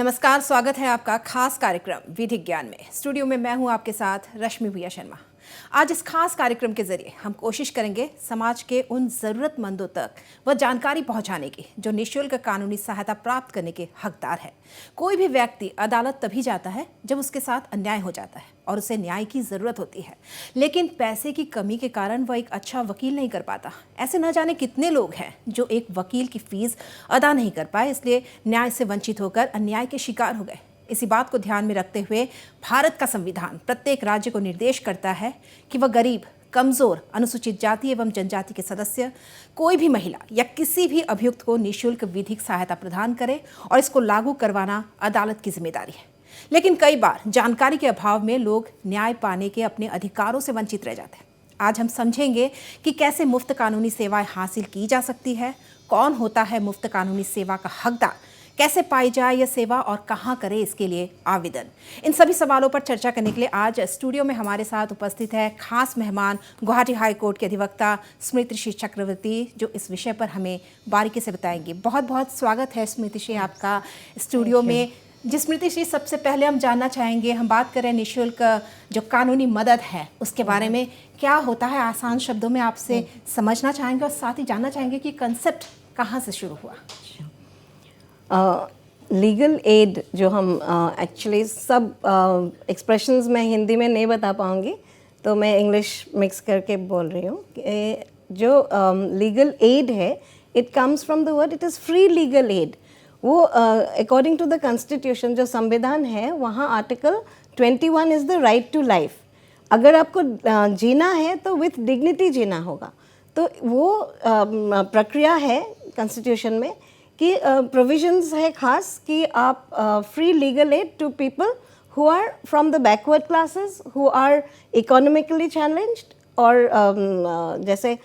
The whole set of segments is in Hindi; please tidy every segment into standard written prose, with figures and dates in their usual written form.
नमस्कार, स्वागत है आपका खास कार्यक्रम विधि ज्ञान में। स्टूडियो में मैं हूं आपके साथ रश्मि भैया शर्मा। आज इस खास कार्यक्रम के जरिए हम कोशिश करेंगे समाज के उन ज़रूरतमंदों तक वह जानकारी पहुंचाने की जो निःशुल्क कानूनी सहायता प्राप्त करने के हकदार है। कोई भी व्यक्ति अदालत तभी जाता है जब उसके साथ अन्याय हो जाता है और उसे न्याय की ज़रूरत होती है, लेकिन पैसे की कमी के कारण वह एक अच्छा वकील नहीं कर पाता। ऐसे न जाने कितने लोग हैं जो एक वकील की फीस अदा नहीं कर पाए, इसलिए न्याय से वंचित होकर अन्याय के शिकार हो गए। इसी बात को ध्यान में रखते हुए भारत का संविधान प्रत्येक राज्य को निर्देश करता है कि वह गरीब, कमजोर, अनुसूचित जाति एवं जनजाति के सदस्य, कोई भी महिला या किसी भी अभियुक्त को निःशुल्क विधिक सहायता प्रदान करे और इसको लागू करवाना अदालत की जिम्मेदारी है। लेकिन कई बार जानकारी के अभाव में लोग न्याय पाने के अपने अधिकारों से वंचित रह जाते हैं। आज हम समझेंगे कि कैसे मुफ्त कानूनी सेवाएं हासिल की जा सकती है, कौन होता है मुफ्त कानूनी सेवा का हकदार, कैसे पाई जाए यह सेवा और कहां करे इसके लिए आवेदन। इन सभी सवालों पर चर्चा करने के लिए आज स्टूडियो में हमारे साथ उपस्थित है खास मेहमान गुवाहाटी हाई कोर्ट के अधिवक्ता स्मृति श्री चक्रवर्ती, जो इस विषय पर हमें बारीकी से बताएंगी। बहुत बहुत स्वागत है स्मृति श्री आपका स्टूडियो में। जिस स्मृति श्री, सबसे पहले हम जानना चाहेंगे, हम बात करें निःशुल्क जो कानूनी मदद है उसके बारे में, क्या होता है आसान शब्दों में आपसे समझना चाहेंगे और साथ ही जानना चाहेंगे कि कंसेप्ट कहाँ से शुरू हुआ। लीगल एड जो हम एक्चुअली सब एक्सप्रेशंस मैं हिंदी में नहीं बता पाऊँगी, तो मैं इंग्लिश मिक्स करके बोल रही हूँ कि जो लीगल एड है, it comes from the word, it is free legal aid. वो अकॉर्डिंग टू द कॉन्स्टिट्यूशन, जो संविधान है, वहाँ article 21 is the right to life. अगर आपको जीना है तो विथ डिग्निटी जीना होगा। तो वो प्रक्रिया है कॉन्स्टिट्यूशन में कि प्रोविजंस है खास कि आप free legal aid to people who are from the backward classes, who are economically challenged, और जैसे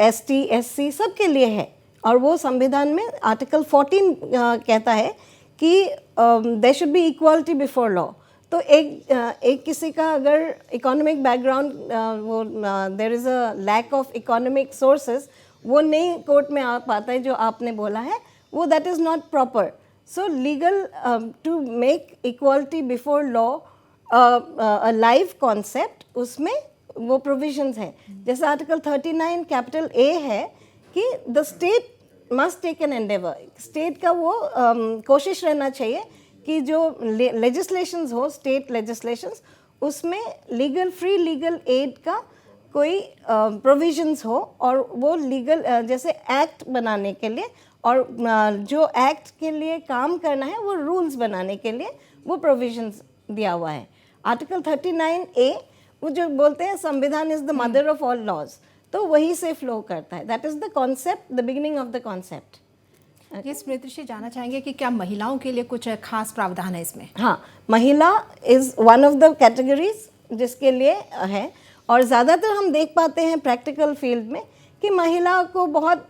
ST SC सबके लिए है। और वो संविधान में आर्टिकल 14 कहता है कि there should be equality before law. तो एक किसी का अगर इकोनॉमिक बैकग्राउंड, वो there is a lack of economic sources, वो नहीं कोर्ट में आ पाता है जो आपने बोला है, वो that is not proper. So legal to make equality before law a live concept, उसमें वो प्रोविजंस है। जैसे आर्टिकल 39 कैपिटल A है कि the state must take an endeavour. State का वो कोशिश रहना चाहिए कि जो लेजिस्लेशंस हो, स्टेट लेजिस्लेशंस, उसमें लीगल फ्री लीगल एड का कोई प्रोविजंस हो, और वो लीगल जैसे एक्ट बनाने के लिए, और जो एक्ट के लिए काम करना है वो रूल्स बनाने के लिए वो प्रोविजंस दिया हुआ है। आर्टिकल 39A वो जो बोलते हैं संविधान is the mother of all laws, तो वही से फ्लो करता है। That is the concept, the beginning of the concept. ये स्मृति श्री, जानना चाहेंगे कि क्या महिलाओं के लिए कुछ खास प्रावधान है इसमें? हाँ, महिला is one of the categories जिसके लिए है, और ज़्यादातर हम देख पाते हैं प्रैक्टिकल फील्ड में कि महिला को बहुत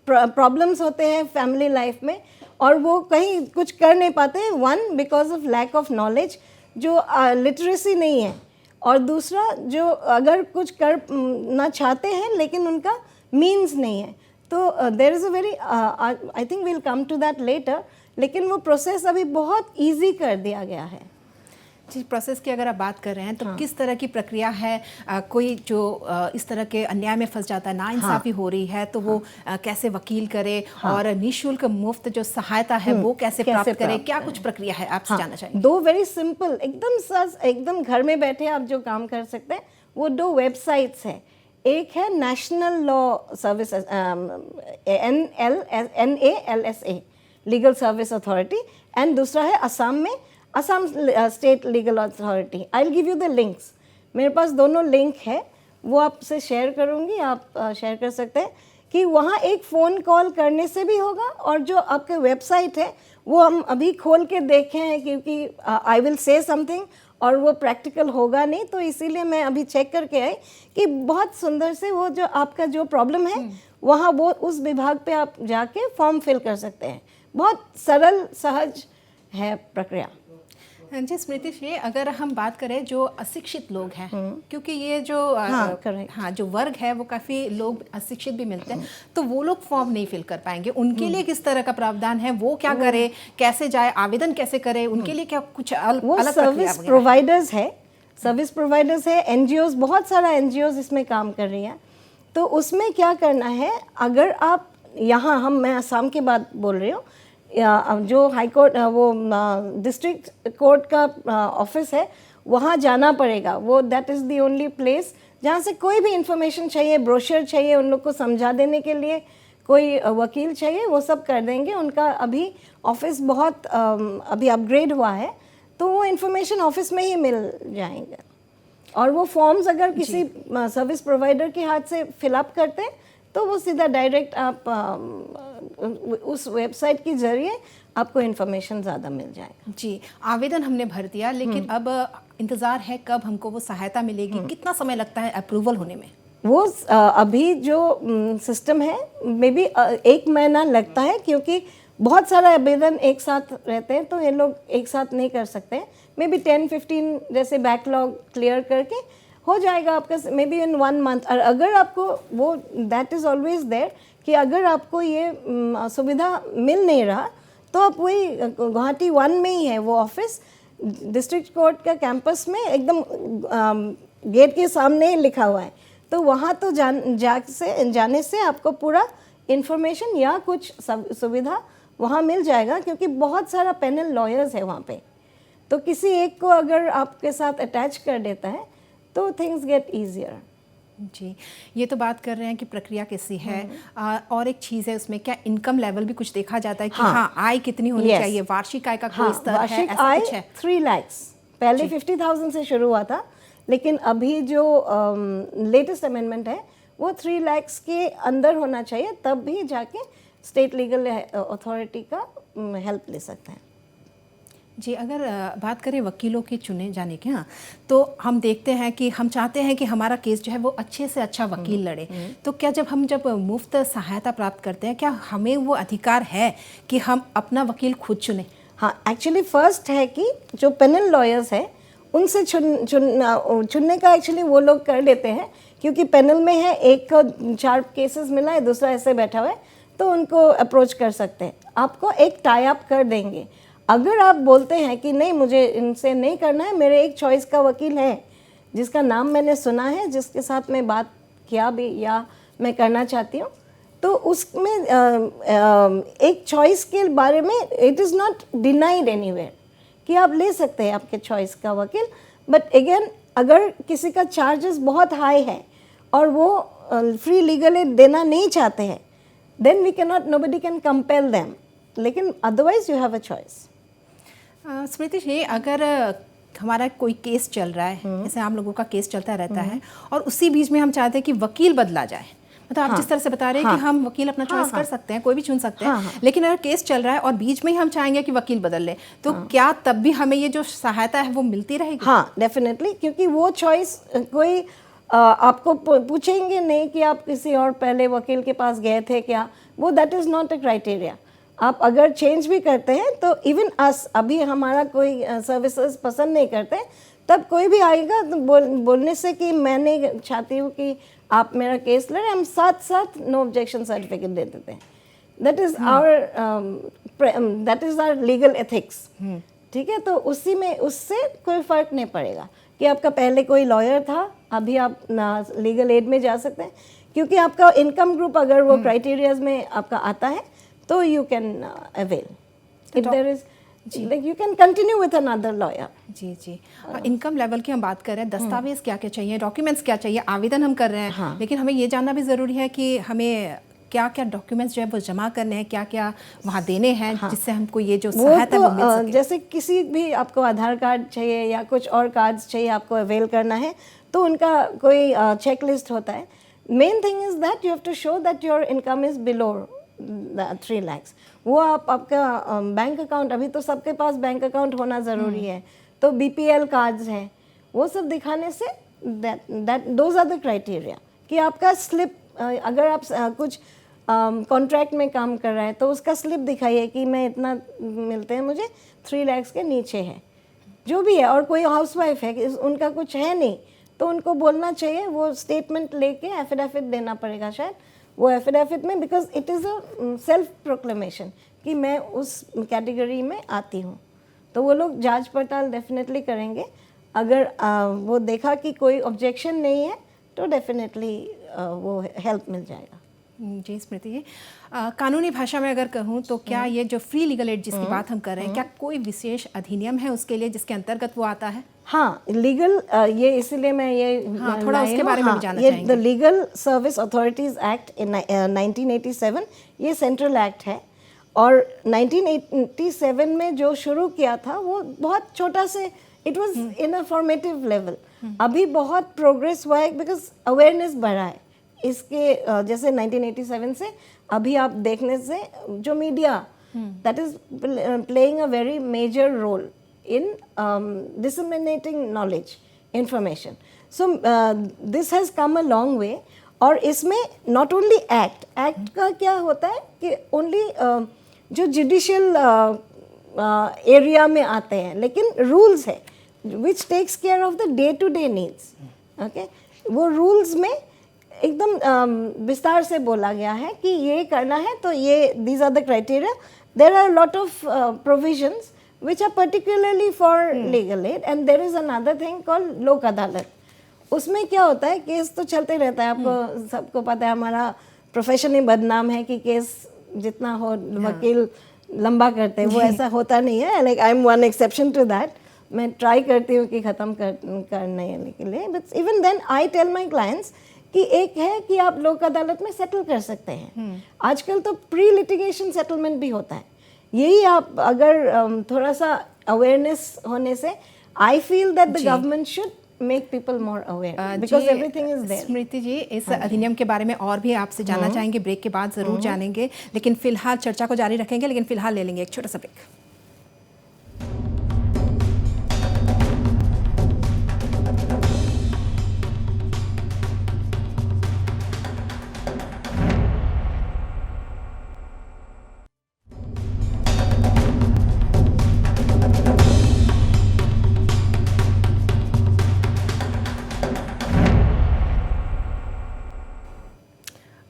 प्रॉब्लम्स होते हैं फैमिली लाइफ में, और वो कहीं कुछ कर नहीं पाते हैं। One, because of lack of knowledge, जो लिटरेसी नहीं है, और दूसरा जो अगर कुछ करना चाहते हैं लेकिन उनका मीन्स नहीं है। तो there is a very, I think we'll come to that later, लेकिन वो प्रोसेस अभी बहुत ईजी कर दिया गया है। जिस प्रोसेस की अगर आप बात कर रहे हैं, तो किस तरह की प्रक्रिया है? कोई जो इस तरह के अन्याय में फंस जाता है, नाइंसाफ़ी हो रही है, तो वो कैसे वकील करे, और निःशुल्क मुफ्त जो सहायता है वो कैसे प्राप्त करे? क्या कुछ प्रक्रिया है आपसे जानना चाहिए? दो वेरी सिंपल, एकदम घर में बैठे आप जो काम कर सकते हैं, वो 2 वेबसाइट्स हैं। एक है national law service, NALSA, legal service authority, and दूसरा है असम में Assam state legal authority. I will give you the links. मेरे पास दोनों लिंक है, वो आपसे शेयर करूँगी, आप शेयर कर सकते हैं कि वहाँ एक फ़ोन कॉल करने से भी होगा, और जो आपके वेबसाइट है वो हम अभी खोल के देखे हैं, क्योंकि आई विल से समथिंग और वो प्रैक्टिकल होगा नहीं, तो इसीलिए मैं अभी चेक करके आई कि बहुत सुंदर से वो जो आपका जो प्रॉब्लम है वहाँ वो उस विभाग पे आप जाके फॉर्म फिल कर सकते हैं। बहुत सरल सहज है प्रक्रिया। जी स्मृति जी, अगर हम बात करें जो अशिक्षित लोग हैं, क्योंकि ये जो correct. जो वर्ग है वो काफ़ी लोग अशिक्षित भी मिलते हैं, तो वो लोग फॉर्म नहीं फिल कर पाएंगे। उनके लिए किस तरह का प्रावधान है, वो क्या करे, कैसे जाए, आवेदन कैसे करे, उनके लिए क्या कुछ वो अलग सर्विस प्रोवाइडर्स है, सर्विस प्रोवाइडर्स है, एनजीओज, बहुत सारा एनजीओज इसमें काम कर रही हैं। तो उसमें क्या करना है, अगर आप यहाँ, मैं असम की बात बोल रही हूँ, जो हाई कोर्ट वो डिस्ट्रिक्ट कोर्ट का ऑफिस है, वहाँ जाना पड़ेगा। वो that is the only place जहाँ से कोई भी इंफॉर्मेशन चाहिए, ब्रोशर चाहिए, उन लोग को समझा देने के लिए कोई वकील चाहिए, वो सब कर देंगे। उनका अभी ऑफिस बहुत अभी अपग्रेड हुआ है, तो वो इन्फॉर्मेशन ऑफिस में ही मिल जाएंगे। और वो फॉर्म्स अगर किसी सर्विस प्रोवाइडर के हाथ से फिलअप करते हैं तो वो सीधा डायरेक्ट आप उस वेबसाइट के जरिए आपको इन्फॉर्मेशन ज़्यादा मिल जाएगा। जी, आवेदन हमने भर दिया, लेकिन अब इंतज़ार है कब हमको वो सहायता मिलेगी, कितना समय लगता है अप्रूवल होने में? वो अभी जो सिस्टम है, मे बी 1 महीना लगता है, क्योंकि बहुत सारा आवेदन एक साथ रहते हैं, तो ये लोग एक साथ नहीं कर सकते। मे बी 10-15 जैसे बैकलॉग क्लियर करके हो जाएगा आपका, मे बी इन 1 मंथ। और अगर आपको वो, दैट इज़ ऑलवेज देयर, कि अगर आपको ये सुविधा मिल नहीं रहा, तो आप वही गुवाहाटी 1 में ही है वो ऑफिस, डिस्ट्रिक्ट कोर्ट का कैंपस में एकदम गेट के सामने ही लिखा हुआ है। तो वहाँ तो जाने से आपको पूरा इन्फॉर्मेशन या कुछ सुविधा वहाँ मिल जाएगा, क्योंकि बहुत सारा पैनल लॉयर्स है वहाँ पे। तो किसी एक को अगर आपके साथ अटैच कर देता है तो थिंग्स गेट ईजियर। जी, ये तो बात कर रहे हैं कि प्रक्रिया कैसी है, और एक चीज़ है उसमें क्या इनकम लेवल भी कुछ देखा जाता है कि हाँ आय कितनी होनी चाहिए, वार्षिक आय का कोई स्तर है, ऐसा कुछ है? 3 लाख, पहले 50,000 से शुरू हुआ था, लेकिन अभी जो लेटेस्ट अमेंडमेंट है वो 3 लाख के अंदर होना चाहिए, तब भी जाके स्टेट लीगल अथॉरिटी का हेल्प ले सकते हैं। जी, अगर बात करें वकीलों के चुने जाने के, हाँ, तो हम देखते हैं कि हम चाहते हैं कि हमारा केस जो है वो अच्छे से अच्छा वकील लड़े। तो क्या जब मुफ्त सहायता प्राप्त करते हैं, क्या हमें वो अधिकार है कि हम अपना वकील खुद चुनें? हाँ, एक्चुअली फर्स्ट है कि जो पैनल लॉयर्स है उनसे चुनने का एक्चुअली वो लोग कर लेते हैं, क्योंकि पैनल में है, एक को 4 केसेस मिला है, दूसरा ऐसे बैठा हुआ है, तो उनको अप्रोच कर सकते हैं। आपको एक टाई अप कर देंगे। अगर आप बोलते हैं कि नहीं, मुझे इनसे नहीं करना है, मेरे एक चॉइस का वकील है जिसका नाम मैंने सुना है, जिसके साथ मैं बात किया भी या मैं करना चाहती हूँ, तो उसमें एक चॉइस के बारे में it is not denied anywhere कि आप ले सकते हैं आपके चॉइस का वकील। बट अगेन, अगर किसी का चार्जेस बहुत हाई है और वो फ्री लीगल एड देना नहीं चाहते हैं, then we can not, nobody can compel them, लेकिन otherwise you have a choice. Smriti ji, अगर हमारा कोई केस चल रहा है, जैसे आम लोगों का केस चलता रहता है, और उसी बीच में हम चाहते हैं कि वकील बदला जाए, मतलब आप जिस तरह से बता रहे हैं कि हम वकील अपना चॉइस कर सकते हैं, कोई भी चुन सकते हैं, लेकिन अगर केस चल रहा है और बीच में ही हम चाहेंगे कि वकील बदल ले, तो क्या तब भी हमें ये जो सहायता है वो मिलती रहेगी? हाँ, डेफिनेटली, क्योंकि वो चॉइस कोई आपको पूछेंगे नहीं कि आप किसी और पहले वकील के पास गए थे क्या, वो that is not a criteria. आप अगर चेंज भी करते हैं तो इवन अस, अभी हमारा कोई सर्विसेज पसंद नहीं करते, तब कोई भी आएगा तो बोलने से कि मैं नहीं चाहती हूँ कि आप मेरा केस लड़े, हम साथ साथ नो ऑब्जेक्शन सर्टिफिकेट दे देते हैं। That is our legal ethics. ठीक है, तो उसी में उससे कोई फ़र्क नहीं पड़ेगा कि आपका पहले कोई लॉयर था, अभी आप लीगल एड में जा सकते हैं, क्योंकि आपका इनकम ग्रुप अगर वो क्राइटेरियाज में आपका आता है तो you can avail. If there is, like you can continue with another lawyer. जी जी, इनकम लेवल की हम बात कर रहे हैं, दस्तावेज क्या क्या चाहिए, डॉक्यूमेंट्स क्या चाहिए, आवेदन हम कर रहे हैं, हाँ. लेकिन हमें ये जानना भी ज़रूरी है कि हमें क्या क्या डॉक्यूमेंट्स जो है वो जमा करने हैं, क्या क्या वहाँ देने हैं, हाँ. जिससे हमको ये जो सहायता है वो मिल सके। जैसे किसी भी आपको आधार कार्ड चाहिए या कुछ और कार्ड्स चाहिए आपको अवेल करना है, तो उनका कोई चेक लिस्ट होता है। Main thing is that you have to show that your income is below 3 lakhs। वो आपका बैंक अकाउंट, अभी तो सबके पास बैंक अकाउंट होना ज़रूरी है, तो BPL कार्ड्स हैं, वो सब दिखाने से दोज आर द क्राइटेरिया कि आपका स्लिप, अगर आप कुछ कॉन्ट्रैक्ट में काम कर रहे हैं तो उसका स्लिप दिखाइए कि मैं इतना मिलते हैं मुझे, 3 lakhs के नीचे है, जो भी है, और कोई हाउसवाइफ है कि उनका कुछ है नहीं, तो उनको बोलना चाहिए, वो स्टेटमेंट लेके एफिडेविट देना पड़ेगा शायद, वो एफिडेविट में, because it is a self proclamation कि मैं उस कैटेगरी में आती हूँ। तो वो लोग जांच पड़ताल डेफिनेटली करेंगे। अगर वो देखा कि कोई ऑब्जेक्शन नहीं है तो डेफिनेटली वो हेल्प मिल जाएगा। जी स्मृति जी, कानूनी भाषा में अगर कहूँ तो क्या ये जो फ्री लीगल एड जिसकी बात हम कर रहे हैं, क्या कोई विशेष अधिनियम है उसके लिए जिसके अंतर्गत वो आता है? हाँ, लीगल, ये इसीलिए मैं ये थोड़ा उसके बारे में भी जानना ये चाहेंगे। The legal service authorities act in 1987 ये सेंट्रल एक्ट है, और 1987 में जो शुरू किया था वो बहुत छोटा से, it was in a formative level. अभी बहुत प्रोग्रेस हुआ है बिकॉज अवेयरनेस बढ़ा है इसके। जैसे 1987 से अभी आप देखने से जो media that is playing a very major role in disseminating knowledge, information. So this has come a long way. और इसमें not only act का क्या होता है कि only जो judicial area में आते हैं, लेकिन rules है which takes care of the day to day needs. Okay? वो rules में एकदम विस्तार से बोला गया है कि ये करना है तो ये these are the criteria. There are a lot of provisions which are particularly for legal aid, and there is another thing called लोक अदालत। उसमें क्या होता है, केस तो चलते रहता है, आपको सबको पता है, हमारा प्रोफेशन ही बदनाम है कि केस जितना हो वकील लंबा करते हैं, वो ऐसा होता नहीं है। Like I am one exception to that. मैं ट्राई करती हूँ कि ख़त्म करने के लिए, but even then I tell my clients कि एक है कि आप लोक अदालत में सेटल कर सकते हैं। आजकल तो प्री लिटिगेशन सेटलमेंट भी होता है। यही आप अगर थोड़ा सा अवेयरनेस होने से, I feel that the government should make people more aware because everything is there. Smriti ji, इस अधिनियम के बारे में और भी आपसे जानना चाहेंगे, ब्रेक के बाद जरूर जानेंगे, लेकिन फिलहाल चर्चा को जारी रखेंगे, लेकिन फिलहाल ले लेंगे एक छोटा सा ब्रेक।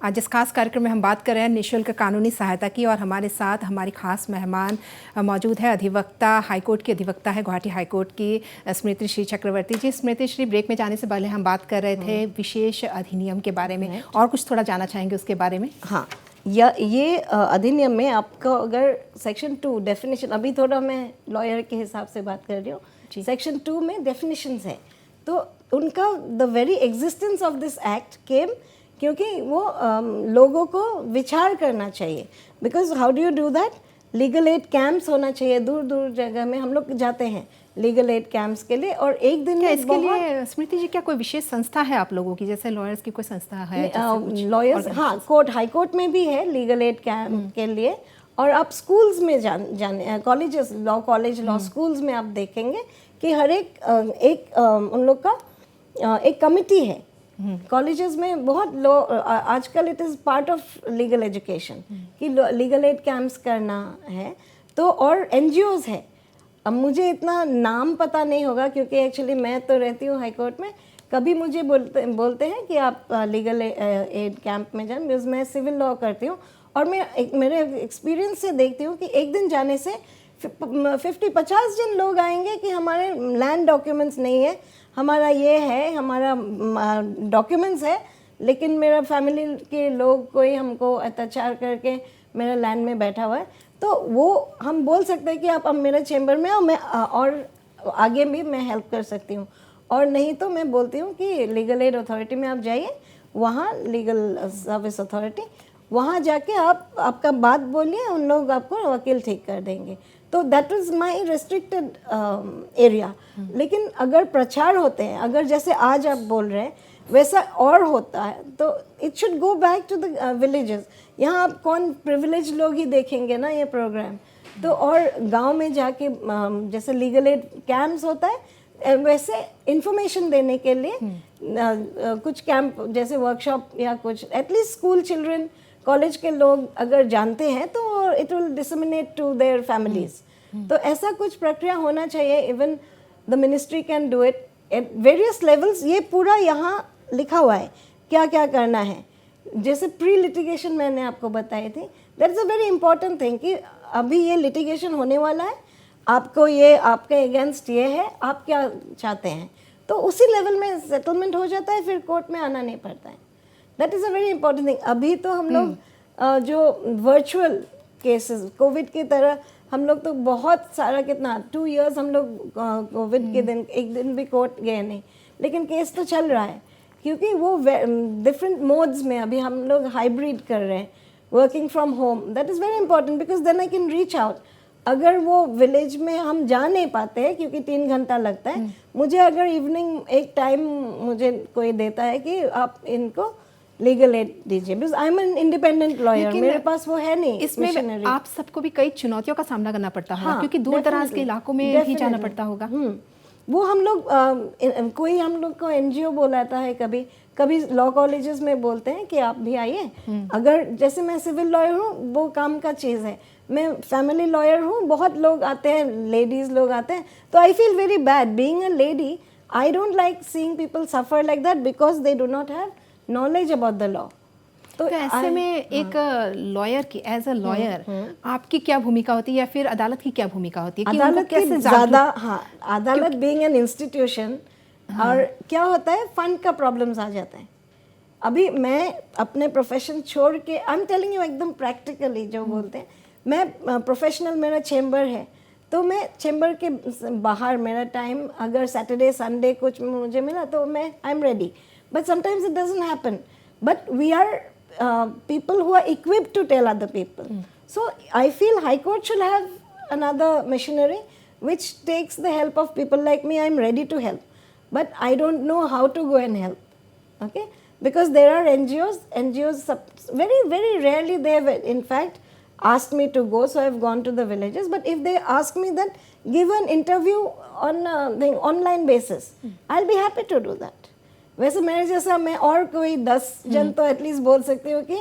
आज इस खास कार्यक्रम में हम बात कर रहे हैं निःशुल्क कानूनी सहायता की, और हमारे साथ हमारी खास मेहमान मौजूद है, अधिवक्ता, हाईकोर्ट की अधिवक्ता है गुवाहाटी हाईकोर्ट की स्मृति श्री चक्रवर्ती जी। स्मृति श्री, ब्रेक में जाने से पहले हम बात कर रहे थे विशेष अधिनियम के बारे में, और कुछ थोड़ा जानना चाहेंगे उसके बारे में? हाँ, ये अधिनियम में आपका अगर सेक्शन 2 डेफिनेशन, अभी थोड़ा मैं लॉयर के हिसाब से बात कर रही हूँ, सेक्शन 2 में डेफिनेशंस है, तो उनका the very existence of this act केम क्योंकि वो लोगों को विचार करना चाहिए। Because how do you do that? Legal aid camps होना चाहिए, दूर दूर जगह में हम लोग जाते हैं लीगल एड कैंप्स के लिए, और एक दिन में इसके लिए स्मृति जी क्या कोई विशेष संस्था है आप लोगों की, जैसे लॉयर्स की कोई संस्था है? लॉयर्स, हाँ, कोर्ट, हाई कोर्ट में भी है लीगल एड कैंप के लिए, और आप स्कूल्स में जाने colleges, law college, law schools में आप देखेंगे कि हर एक उन लोग का एक कमिटी है। कॉलेजेस में बहुत लो, आजकल it is part of legal education कि लीगल एड कैंप्स करना है, तो और एनजीओज है। अब मुझे इतना नाम पता नहीं होगा क्योंकि एक्चुअली मैं तो रहती हूँ हाई कोर्ट में, कभी मुझे बोलते हैं कि आप लीगल एड कैंप में जाएं, बिकॉज मैं सिविल लॉ करती हूँ, और मैं मेरे एक्सपीरियंस से देखती हूँ कि एक दिन जाने से 50-50 जन लोग आएंगे कि हमारे लैंड डॉक्यूमेंट्स नहीं है, हमारा ये है, हमारा डॉक्यूमेंट्स है, लेकिन मेरा फैमिली के लोग कोई हमको अत्याचार करके मेरा लैंड में बैठा हुआ है। तो वो हम बोल सकते हैं कि आप अब मेरे चेंबर में आओ, मैं और आगे भी मैं हेल्प कर सकती हूँ, और नहीं तो मैं बोलती हूँ कि लीगल एड अथॉरिटी में आप जाइए, वहाँ लीगल सर्विस अथॉरिटी, वहाँ जाके आप आपका बात बोलिए, उन लोग आपको वकील ठीक कर देंगे। तो that is my restricted area. लेकिन अगर प्रचार होते हैं, अगर जैसे आज आप बोल रहे हैं वैसा और होता है, तो it should go back to the villages. यहाँ आप कौन प्रिविलेज लोग ही देखेंगे ना ये प्रोग्राम, तो और गांव में जाके जैसे लीगल एड कैंप्स होता है, वैसे इंफॉर्मेशन देने के लिए कुछ कैंप जैसे वर्कशॉप या कुछ, एटलीस्ट स्कूल चिल्ड्रन, कॉलेज के लोग अगर जानते हैं तो it will disseminate to their families. तो ऐसा कुछ प्रक्रिया होना चाहिए। Even the ministry can do it at various levels. ये पूरा यहाँ लिखा हुआ है क्या क्या करना है। जैसे प्री लिटिगेशन मैंने आपको बताई थी, that is a very important thing कि अभी ये लिटिगेशन होने वाला है, आपको ये आपके अगेंस्ट ये है, आप क्या चाहते हैं, तो उसी लेवल में सेटलमेंट हो जाता है, फिर कोर्ट में आना नहीं पड़ता है। That is a very important thing. अभी तो हम लोग जो वर्चुअल केसेस कोविड की तरह हम लोग तो बहुत सारा कितना 2 years हम लोग कोविड के दिन एक दिन भी कोर्ट गए नहीं, लेकिन केस तो चल रहा है क्योंकि वो डिफरेंट मोड्स में अभी हम लोग हाइब्रिड कर रहे हैं, working from home. That is very important because then I can reach out. अगर वो विलेज में हम जा नहीं पाते हैं क्योंकि 3 घंटा लगता है, मुझे अगर इवनिंग एक टाइम मुझे कोई देता है कि आप इनको लीगल एड दीजिए, because I am an independent lawyer, मेरे पास वो है नहीं। इसमें आप सबको भी कई चुनौतियों का सामना करना पड़ता होगा, क्योंकि दूर दराज के इलाकों में भी जाना पड़ता होगा। वो हम लोग कोई हम लोग को एनजीओ बुलाता है, कभी कभी लॉ कॉलेजेस में बोलते हैं कि आप भी आइए। अगर जैसे मैं सिविल लॉयर हूँ, वो काम का चीज़ है, मैं फैमिली लॉयर हूँ, बहुत लोग आते हैं, लेडीज़ लोग आते हैं, तो I feel very bad being a lady. I don't like seeing people suffer like that because they do not have knowledge about the law. तो ऐसे में एक लॉयर की एज अ लॉयर आपकी क्या भूमिका होती है, या फिर अदालत की क्या भूमिका होती है कि अदालत उनको कैसे ज़्यादा, हाँ, अदालत बीइंग एन इंस्टीट्यूशन, और क्या होता है फंड का प्रॉब्लम्स आ जाता है। अभी मैं अपने प्रोफेशन छोड़ के आई एम टेलिंग यू एकदम प्रैक्टिकली जो बोलते हैं, मैं प्रोफेशनल, मेरा चेम्बर है, तो मैं चेम्बर के बाहर मेरा टाइम अगर सैटरडे संडे कुछ मुझे मिला तो मैं I am ready, but sometimes it doesn't happen, but we are people who are equipped to tell other people. So I feel High Court should have another machinery which takes the help of people like me. I'm ready to help, but I don't know how to go and help. Okay, because there are NGOs very very rarely they have in fact asked me to go, so I've gone to the villages. But if they ask me that, give an interview on the online basis, I'll be happy to do that. वैसे मेरे जैसा मैं और कोई 10 जन तो एटलीस्ट बोल सकती हूँ कि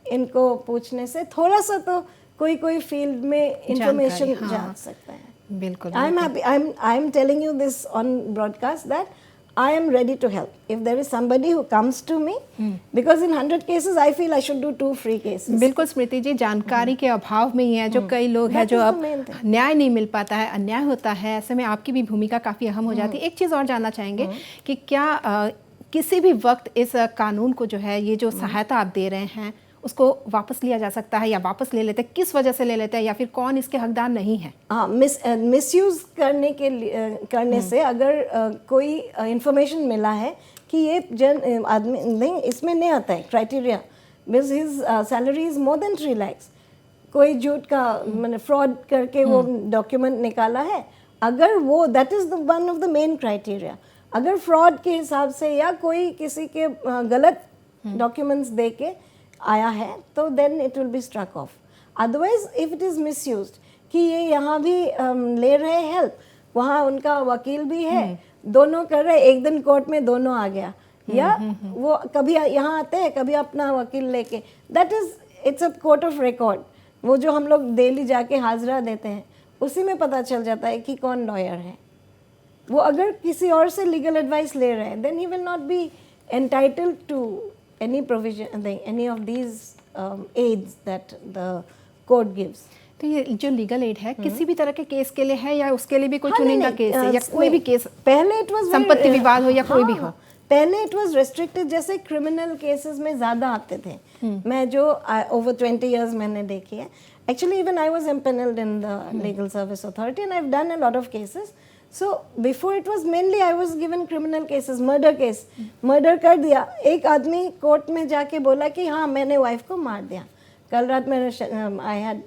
इनको पूछने से थोड़ा सा तो कोई फील्ड में इंफॉर्मेशन जान सकता है। बिल्कुल। I am happy, I am telling you this on broadcast that I am ready to help if there is somebody who comes to me, because in 100 cases I feel I should do 2 free cases. बिल्कुल स्मृति जी, जानकारी के अभाव में ही है जो कई लोग हैं जो अब न्याय नहीं मिल पाता है, अन्याय होता है, ऐसे में आपकी भी भूमिका काफ़ी अहम हो जाती है। एक चीज़ और जानना चाहेंगे कि क्या किसी भी वक्त इस कानून को जो है, ये जो सहायता आप दे रहे हैं, उसको वापस लिया जा सकता है, या वापस ले लेते हैं, किस वजह से ले लेते हैं, या फिर कौन इसके हकदार नहीं है? हाँ, मिसयूज़ करने से अगर कोई इंफॉर्मेशन मिला है कि ये आदमी नहीं, इसमें नहीं आता है criteria, because his salary is more than 3 lakhs, कोई झूठ का मैंने फ्रॉड करके वो डॉक्यूमेंट निकाला है, अगर वो that is the one of the main criteria. अगर फ्रॉड के हिसाब से या कोई किसी के गलत डॉक्यूमेंट्स दे के आया है तो then it will be struck off. Otherwise if it is misused कि ये यहाँ भी ले रहे हेल्प, वहाँ उनका वकील भी है, दोनों कर रहे, एक दिन कोर्ट में दोनों आ गया, या वो कभी यहाँ आते हैं कभी अपना वकील लेके, that is it's a court of record. वो जो हम लोग डेली जाके हाजिरा देते हैं उसी में पता चल जाता है कि कौन लॉयर है। वो अगर किसी और से लीगल एडवाइस ले रहे हैं then he will not be entitled to any provision, any of these aids that the court gives. तो ये जो लीगल एड है किसी भी तरह के केस के लिए है, या उसके लिए भी कोई चुनिंदा केस है, या कोई भी केस? पहले इट वाज संपत्ति विवाद हो या कोई भी हो, पहले इट वाज रेस्ट्रिक्टेड, जैसे क्रिमिनल केसेस में ज़्यादा आते थे। मैं जो ओवर 20 years मैंने देखी है, actually even I was empanelled in the legal service authority and I have done a lot of cases. So before it was mainly I was given criminal cases, murder case, murder कर दिया, एक आदमी कोर्ट में जाके बोला कि हाँ मैंने वाइफ को मार दिया, कल रात मैंने आई हैड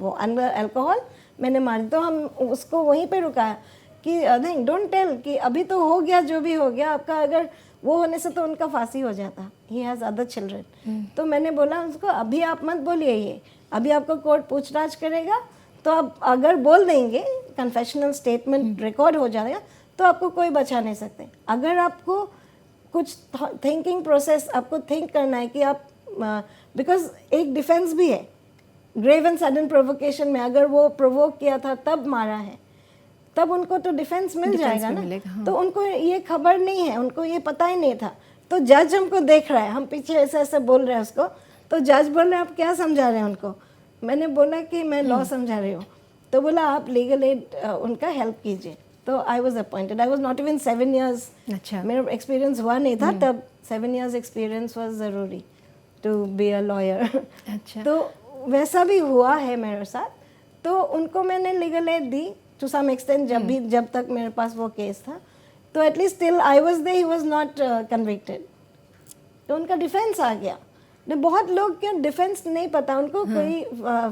वो अंडर अल्कोहल, मैंने मार दिया, तो हम उसको वहीं पे रुकाया कि नहीं डोंट टेल कि अभी तो हो गया जो भी हो गया आपका, अगर वो होने से तो उनका फांसी हो जाता, ही हैज़ अदर चिल्ड्रन। तो मैंने बोला उसको अभी आप मत बोलिए, ये अभी आपको कोर्ट पूछताछ करेगा, तो आप अगर बोल देंगे कन्फेशनल स्टेटमेंट रिकॉर्ड हो जाएगा तो आपको कोई बचा नहीं सकते। अगर आपको कुछ थिंकिंग प्रोसेस आपको थिंक करना है कि आप बिकॉज एक डिफेंस भी है, ग्रेव एंड सडन प्रोवोकेशन में अगर वो प्रोवोक किया था तब मारा है तब उनको तो डिफेंस मिल जाएगा भी ना। मिलेगा, हाँ। तो उनको ये खबर नहीं है, उनको ये पता ही नहीं था। तो जज हमको देख रहा है, हम पीछे ऐसे ऐसे बोल रहे हैं उसको, तो जज बोल रहे हैं आप क्या समझा रहे हैं उनको। मैंने बोला कि मैं लॉ समझा रही हूँ। तो बोला आप लीगल एड उनका हेल्प कीजिए। तो I was appointed. I was not even 7 years। अच्छा। मेरा एक्सपीरियंस हुआ नहीं था तब। 7 years एक्सपीरियंस वॉज ज़रूरी टू बी अ लॉयर। अच्छा। तो वैसा भी हुआ है मेरे साथ। तो उनको मैंने लीगल एड दी टू सम एक्सटेंट, जब तक मेरे पास वो केस था। तो at least till I was there, he was not convicted. तो उनका डिफेंस आ गया। ने बहुत लोग क्या डिफेंस नहीं पता उनको, कोई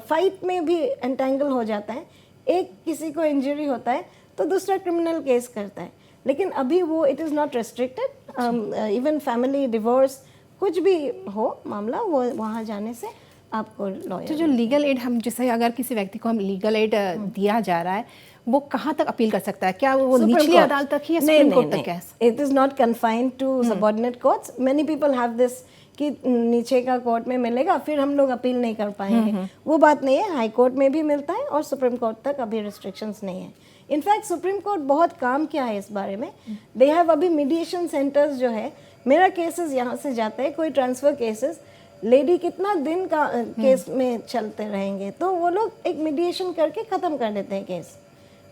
फाइट में भी एंटेंगल हो जाता है, एक किसी को इंजरी होता है तो दूसरा क्रिमिनल केस करता है। लेकिन अभी वो it is not restricted. Even family divorce कुछ भी हो मामला, वो वहाँ जाने से आपको तो लॉयर। जो लीगल एड हम, जैसे अगर किसी व्यक्ति को हम लीगल एड दिया जा रहा है, वो कहाँ तक अपील कर सकता है? क्या वो निचली अदालत तक ही या सुप्रीम कोर्ट तक है? It is not confined to subordinate courts. Many people have this कि नीचे का कोर्ट में मिलेगा फिर हम लोग अपील नहीं कर पाएंगे। वो बात नहीं है, हाई कोर्ट में भी मिलता है और सुप्रीम कोर्ट तक अभी रिस्ट्रिक्शंस नहीं है। इनफैक्ट सुप्रीम कोर्ट बहुत काम किया है इस बारे में। दे हैव अभी मीडिएशन सेंटर्स जो है, मेरा केसेस यहाँ से जाते हैं, कोई ट्रांसफ़र केसेस, लेडी कितना दिन का केस में चलते रहेंगे, तो वो लोग एक मीडिएशन करके ख़त्म कर देते हैं case.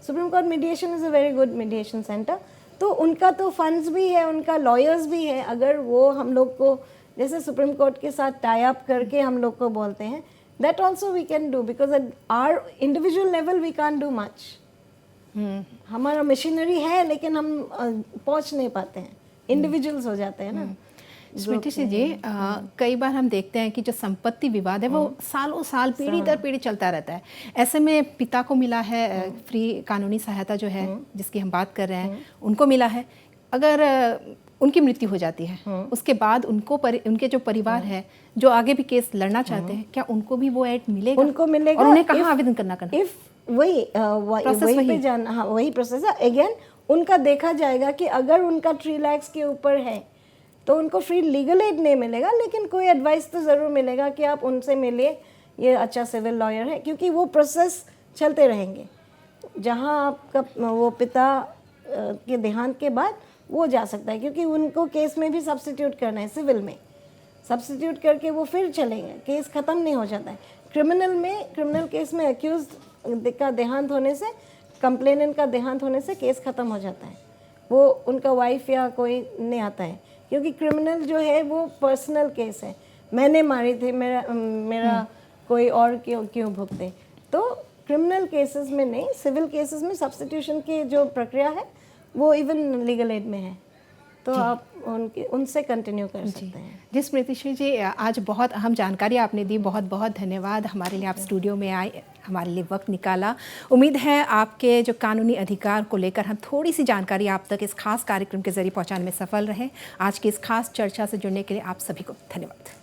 Supreme court mediation is a very good mediation centre. तो उनका तो फंड्स भी है, उनका लॉयर्स भी है। अगर वो हम लोग को जैसे सुप्रीम कोर्ट के साथ टाई अप करके हम लोग को बोलते हैं, that also we can do, because at our individual level we can do much. हमारा मशीनरी है लेकिन हम पहुंच नहीं पाते हैं, इंडिविजुअल्स हो जाते हैं ना। स्मृति सिंह जी, कई बार हम देखते हैं कि जो संपत्ति विवाद है वो सालों साल पीढ़ी दर पीढ़ी चलता रहता है। ऐसे में पिता को मिला है फ्री कानूनी सहायता जो है जिसकी हम बात कर रहे हैं, उनको मिला है। अगर उनकी मृत्यु हो जाती है उसके बाद उनके जो परिवार है जो आगे भी केस लड़ना चाहते हैं, क्या उनको भी वो एड मिलेगा? उनको मिलेगा। और उन्हें कहाँ आवेदन करना इफ वही पे जाना, हाँ वही प्रोसेस है। अगेन उनका देखा जाएगा कि अगर उनका 3 lakhs के ऊपर है तो उनको फ्री लीगल एड नहीं मिलेगा, लेकिन कोई एडवाइस तो ज़रूर मिलेगा कि आप उनसे मिलिए, ये अच्छा सिविल लॉयर है, क्योंकि वो प्रोसेस चलते रहेंगे। जहाँ आपका वो पिता के देहांत के बाद वो जा सकता है, क्योंकि उनको केस में भी सब्स्टिट्यूट करना है, सिविल में सब्स्टिट्यूट करके वो फिर चलेंगे, केस ख़त्म नहीं हो जाता है। क्रिमिनल केस में अक्यूज का देहांत होने से, कंप्लेनेंट का देहांत होने से केस ख़त्म हो जाता है। वो उनका वाइफ या कोई नहीं आता है, क्योंकि क्रिमिनल जो है वो पर्सनल केस है। मैंने मारी थी, मेरा कोई और क्यों भुगते। तो क्रिमिनल केसेस में नहीं, सिविल केसेस में सब्स्टिट्यूशन की जो प्रक्रिया है वो इवन लीगल एड में है, तो आप उनसे कंटिन्यू कर सकते हैं। जी स्मृति सिंह जी, आज बहुत अहम जानकारी आपने दी, बहुत बहुत धन्यवाद। हमारे लिए आप स्टूडियो में आए, हमारे लिए वक्त निकाला। उम्मीद है आपके जो कानूनी अधिकार को लेकर हम थोड़ी सी जानकारी आप तक इस खास कार्यक्रम के जरिए पहुंचाने में सफल रहे। आज की इस खास चर्चा से जुड़ने के लिए आप सभी को धन्यवाद।